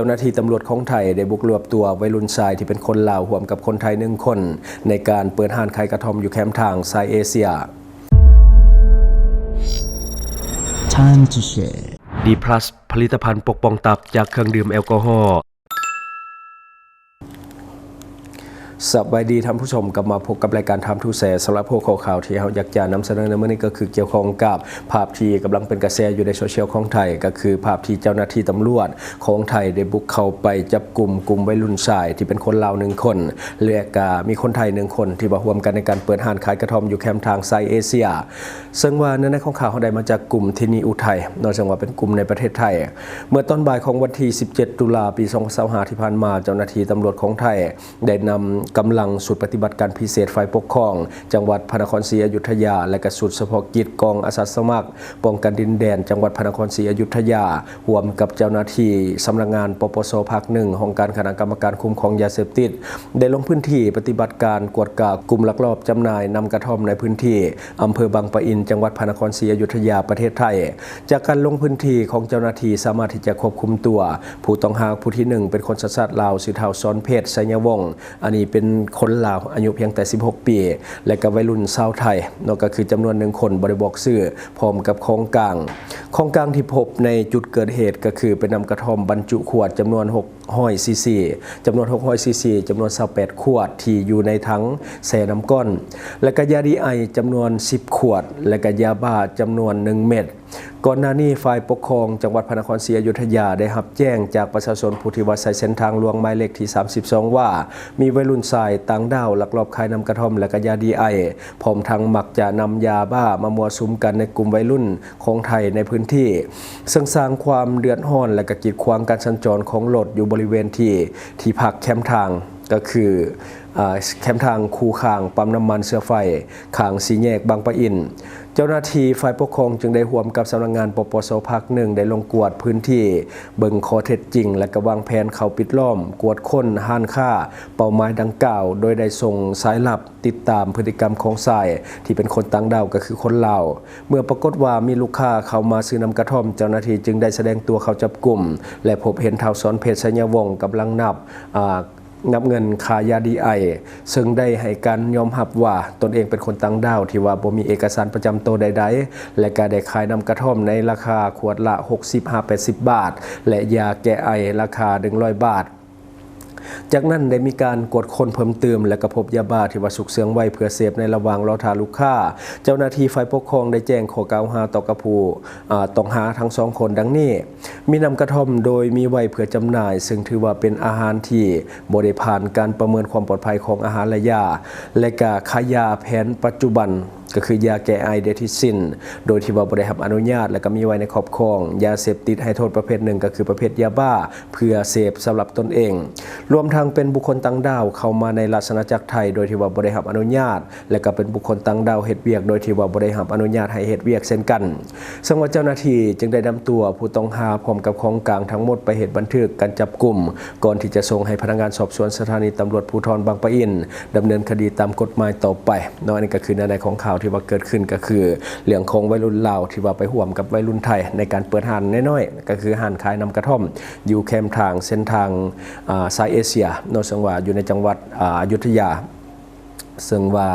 จ้าหน้าที่ตำรวจของไทยได้บุกรวบตัววัยรุ่นชายที่เป็นคนลาวร่วมกับคนไทย1 คนในการเปิดห้านขายกระท่อมอยู่แคมป์ทางไซเอเชีย Time to share D+ ผลิตภัณฑ์ปกป้องตับจากเครื่องดื่มแอลกอฮอล์สวัสดีท่านผู้ชมกลับมาพบกับรายการทำทูแสสำหรับพวกข่าวที่เราอยากจะนำเสนอในมื้อนี้ก็คือเกี่ยวข้องกับภาพที่กำลังเป็นกระแสอยู่ในโซเชียลของไทยก็คือภาพที่เจ้าหน้าที่ตำรวจของไทยได้บุกเข้าไปจับกลุ่มวัยรุ่นชายที่เป็นคนลาว1 คนและก็มีคนไทย1 คนที่ร่วมกันในการเปิดห้านขายกระท่อมอยู่แคมป์ทางไซเอเชียซึ่งว่าเนื้อในของข่าวเขาได้มาจากกลุ่มที่นี่อุทัยนอกจากว่าเป็นกลุ่มในประเทศไทยเมื่อตอนบ่ายของวันที่17 ตุลาคม ปี 2025 ที่ผ่านมาเจ้าหน้าที่ตำรวจของไทยได้นำกำลังสุดปฏิบัติการพิเศษฝ่ายปกครองจังหวัดพระนครศรีอยุธยาและก็ชุดเฉพาะกิจกองอาสาสมัครป้องกันดินแดนจังหวัดพระนครศรีอยุธยาร่วมกับเจ้าหน้าที่สำนักงานปปสภาค 1ของการคณะกรรมการคุ้มครองยาเสพติดได้ลงพื้นที่ปฏิบัติการกวดกากลุ่มลักลอบจำหน่ายนำกระท่อมในพื้นที่อำเภอบางปะอินจังหวัดพระนครศรีอยุธยาประเทศไทยจากการลงพื้นที่ของเจ้าหน้าที่สามารถที่จะควบคุมตัวผู้ต้องหาผู้ที่1เป็นคนสัญชาติลาวชื่อเฒ่าซ้อนเพชรไสยวงศ์อันนี้เป็นคนลาวอายุเพียงแต่16 ปีและก็วัยรุ่นชาวไทยนั่นก็คือจำนวน1 คนบ่ได้บอกชื่อพร้อมกับของกลางที่พบในจุดเกิดเหตุก็คือเป็นนำกระท่อมบรรจุขวดจำนวน600 ซีซีจำนวน600 ซีซีจำนวน28 ขวดที่อยู่ในถังแช่น้ำก้อนและก็ยาดีไอจำนวน10 ขวดและก็ยาบ้าจำนวน1 เม็ดก่อนหน้านี้ฝ่ายปกครองจังหวัดพระนครศรีอยุธยาได้รับแจ้งจากประชาชนผู้ที่ว่าใช้เส้นทางหลวงหมายเลขที่32ว่ามีวัยรุ่นชายต่างด้าวลักลอบขายนำกระท่อมและก็ยาดีไอพร้อมทั้งมักจะนำยาบ้ามามั่วสุมกันในกลุ่มวัยรุ่นของไทยในพื้นที่ซึ่งสร้างความเดือดร้อนและก็กีดขวางการสัญจรของรถอยู่บริเวณที่พักแคมป์ทางก็คือแคมป์ทางคูคางปั๊มน้ำมันเสื้อไฟขางสีแยกบางปะอินเจ้าหน้าที่ฝ่ายปกครองจึงได้ร่วมกับสำนักงานปปสภาค 1ได้ลงกวดพื้นที่เบิ่งข้อเท็จจริงและก็วางแผนเข้าปิดล้อมกวดค้นห้านค้าเป้าหมายดังกล่าวโดยได้ส่งสายลับติดตามพฤติกรรมของชายที่เป็นคนต่างดาวก็คือคนลาวเมื่อปรากฏว่ามีลูกค้าเข้ามาซื้อนำกระท่อมเจ้าหน้าที่จึงได้แสดงตัวเข้าจับกุมและพบเห็นเฒ่าซ้อนเพชรไสยวงศ์กำลังนับเงินค่ายาดีไอซึ่งได้ให้การยอมรับว่าตนเองเป็นคนต่างด้าวที่ว่าบ่มีเอกสารประจำตัวใดๆและก็ได้ขายนำกระท่อมในราคาขวดละ 60-80 บาทและยาแก้ไอราคา 100 บาทจากนั้นได้มีการกวดค้นเพิ่มเติมและก็พบยาบ้าที่ว่าสุกเสืองไว้เพื่อเสพในระหว่างรอทาลูกค้าเจ้าหน้าที่ฝ่ายปกครองได้แจ้งข้อกล่าวหาต่อกับผู้ต้องหาทั้ง2 คนดังนี้มีนำกระท่อมโดยมีไว้เพื่อจำหน่ายซึ่งถือว่าเป็นอาหารที่บ่ได้ผ่านการประเมินความปลอดภัยของอาหารและยาและก็ขายยาแผนปัจจุบันก็คือยาแก้ไอเดทิซินโดยที่ว่าบ่ได้รับอนุญาตและก็มีไว้ในครอบครองยาเสพติดให้โทษประเภทหนึ่งก็คือประเภทยาบ้าเพื่อเสพสำหรับตนเองรวมทั้งเป็นบุคคลต่างดาวเข้ามาในราชอาณาจักรไทยโดยที่ว่าบ่ได้รับอนุญาตและก็เป็นบุคคลต่างดาวเฮ็ดเวียกโดยที่ว่าบ่ได้รับอนุญาตให้เฮ็ดเวียกเช่นกันซึ่งว่าเจ้าหน้าที่จึงได้นำตัวผู้ต้องหาพร้อมกับของกลางทั้งหมดไปเฮ็ดบันทึกการจับกุมก่อนที่จะส่งให้พนักงานสอบสวนสถานีตำรวจภูธรบางปะอินดำเนินคดีตามกฎหมายต่อไปอันนี้ก็คือในของข่าวที่ว่าเกิดขึ้นก็คือเรื่องของวัยรุ่นลาวที่ว่าไปร่วมกับวัยรุ่นไทยในการเปิดห้านน้อยๆก็คือห้านขายนำกระท่อมอยู่แคมป์ทางเส้นทางไซเอเชียโนสังวาอยู่ในจังหวัดอยุธยาซึ่งว่า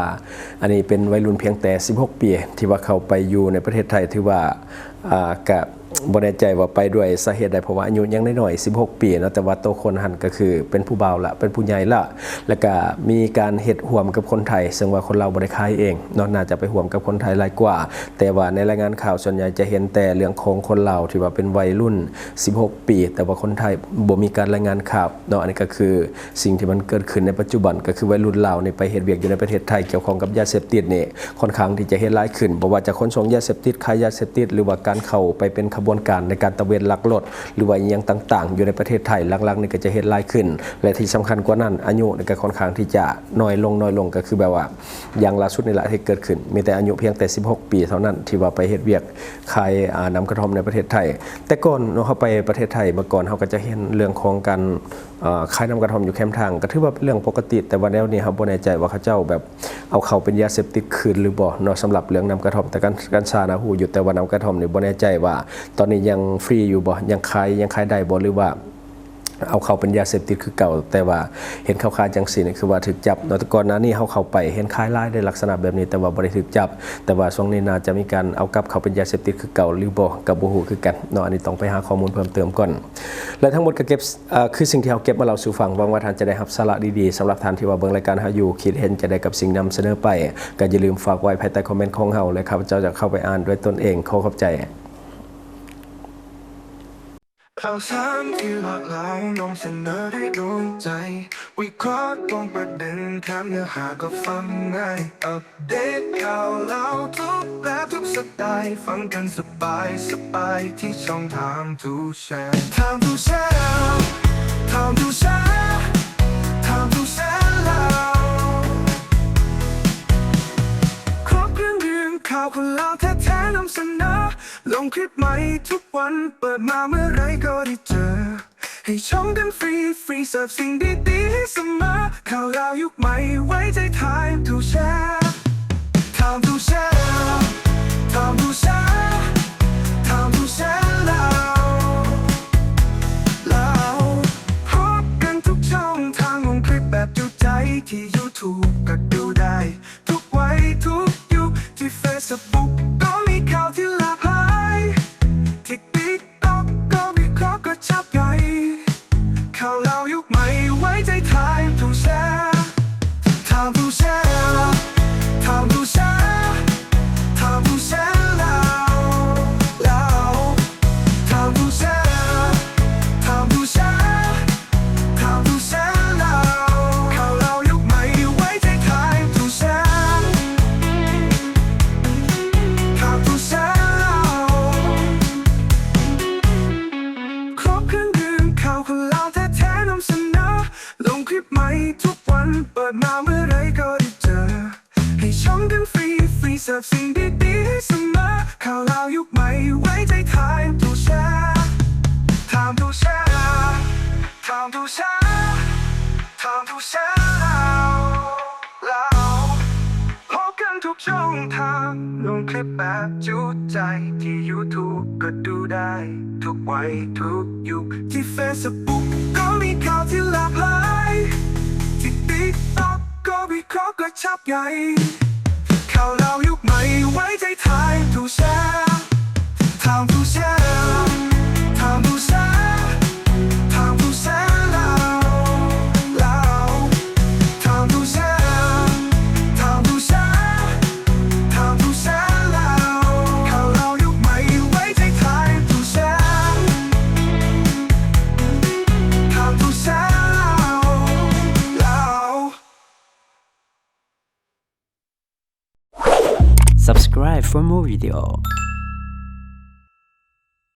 อันนี้เป็นวัยรุ่นเพียงแต่16 ปีที่ว่าเข้าไปอยู่ในประเทศไทยถือว่ากับบ่แน่ใจว่าไปด้วยสาเหตุใดเพราะว่าอายุยังน้อยๆ16 ปีนะแต่ว่าโตคนหันก็คือเป็นผู้บ่าวละเป็นผู้ใหญ่ละแล้วก็มีการเฮ็ดร่วมกับคนไทยซึ่งว่าคนเราบ่ได้ขายเองน่าจะไปร่วมกับคนไทยหลายกว่าแต่ว่าในรายงานข่าวส่วนใหญ่จะเห็นแต่เรื่องของคนเราที่ว่าเป็นวัยรุ่น16 ปีแต่ว่าคนไทยบ่มีการรายงานข่าวอันนี้ก็คือสิ่งที่มันเกิดขึ้นในปัจจุบันก็คือวัยรุ่นลาวนี่ไปเฮ็ดเวียกอยู่ในประเทศไทยเกี่ยวข้องกับยาเสพติดนี่ค่อนข้างที่จะเฮ็ดหลายขึ้นบ่ว่าจะขนส่งยาเสพติดขายยาเสพติดหรือว่าการเข้าไปเป็นขบวนการในการตะเวนลักลดหรือว่าอย่างต่างๆอยู่ในประเทศไทยหลังๆนี่ก็จะเห็นหลายขึ้นและที่สำคัญกว่านั้นอายุนี่ก็ค่อนข้างที่จะน้อยลงก็คือแบบว่าอย่างล่าสุดนี่แหละที่เกิดขึ้นมีแต่อายุเพียงแต่16 ปีเท่านั้นที่ว่าไปเฮ็ดเวียกขายนำกระท่อมในประเทศไทยแต่ก่อนเราเข้าไปประเทศไทยเมื่อก่อนเขาก็จะเห็นเรื่องของการขายนำกระท่อมอยู่แคมป์ทางก็ถือว่าเป็นเรื่องปกติแต่ว่าแล้วนี่ครับบ่แน่ใจว่าเขาเจ้าแบบเอาเข้าเป็นยาเสพติดคืนหรือบ่สำหรับเรื่องนำกระท่อมแต่กัญชานะฮู้อยู่แต่ว่านำกระท่อมนี่บ่แน่ใจว่าตอนนี้ยังฟรีอยู่บ่ยังขายได้บ่หรือว่า เอาเขาเป็นยาเสพติดคือเก่าแต่ว่าเห็นเขาขายจังสีนี่คือว่าถูกจับเนาะแต่ก่อนหน้านี้เขาเข้าไปเห็นขายหลายได้ลักษณะแบบนี้แต่ว่าบ่ได้ถูกจับแต่ว่าช่วงนี้น่าจะมีการเอากลับเขาเป็นยาเสพติดคือเก่าหรือบ่กับบ่ฮู้คือกันเนาะอันนี้ต้องไปหาข้อมูลเพิ่มเติมก่อนและทั้งหมดก็เก็บคือสิ่งที่เราเก็บมาเล่าสู่ฟังหวังว่าท่านจะได้รับสาระดีๆสำหรับท่านที่ว่าเบิ่งรายการเฮาอยู่คิดเห็นจะได้กับสิ่งนำเสนอไปก็อย่าลืมฝากไว้ภายใต้คอมเมนต์ของเฮาและข้าพเจ้าจะเข้าไปอ่านด้วยตนเองขอขอบใจข่าวสารที่หลากหลายนำเสนอได้โดนใจวิเคราะห์ตรงประเด็นแถมเนื้อหาก็ฟังง่ายอัปเดตข่าวเล่าทุกแบบทุกสไตล์ฟังกันสบายที่ช่องทางทูแชร์ทางทูแชร์ทางทูแชร์ทางทูแชร์แล้วครบเครื่องข่าวคนเล่าแท้ๆนำเสนอลงคลิปใหม่ทุกวันเปิดมาเมื่อไรก็ได้เจอให้ชมกันฟรีเสิร์ฟสิ่งดีๆให้เสมอข่าวราวยุคใหม่ไว้ใจไทม์ทูแชร์ไทม์ทูแชร์ไทม์ทูแชร์ไทม์ทูแชร์แล้วพบกันทุกช่องทางลงคลิปแบบจุใจที่ YouTube ก็ดูได้ทุกวัยทุกยุคที่ Facebook ก็มีข่าวที่หลากหลายที่ TikTok ก็วิเคราะห์ก็ชับใหญ่ข่าวเล่ายุคใหม่ไว้ใจไทม์ทูแชร์ไทม์ทูแชร์ไทม์ทูแชร์ไทม์ทูแชร์แล้วไทม์ทูแชร์ไทม์ทูแชร์ไทม์ทูแชร์แล้วข่าวเล่ายุคใหม่ไว้ใจไทม์ทูแชร์ไทม์ทูแชร์ครบเครื่องดื่มข่าวคนเล่าแท้ๆนำเสนอลงคลิปใหม่ทุกวันเปิดมาเมื่อไรก็ได้เจอให้ชมกันฟรีเสิร์ฟสิ่งดีๆให้เสมอข่าวเล่ายุคใหม่ไว้ใจไทม์ทูแชร์ไทม์ทูแชร์ไทม์ทูแชร์ไทม์ทูแชร์แล้วพบกันทุกช่องทางลงคลิปแบบจุใจที่ YouTube ก็ดูได้ทุกวัยทุกยุคที่ Facebook ก็มีข่าวที่หลากหลายที่ TikTok ก็วิเคราะห์ก็ชับใหญ่ข่าวเล่ายุคใหม่ไว้ใจไทม์ทูแชร์ไทม์ทูแชร์ไทม์ทูแชร์ไทม์ทูแชร์แล้วไทม์ทูแชร์ไทม์ทูแชร์ไทม์ทูแชร์แล้วข่าวเล่ายุคใหม่ไว้ใจไทม์ทูแชร์ไทม์ทูแชร์แล้ว Subscribe for more video.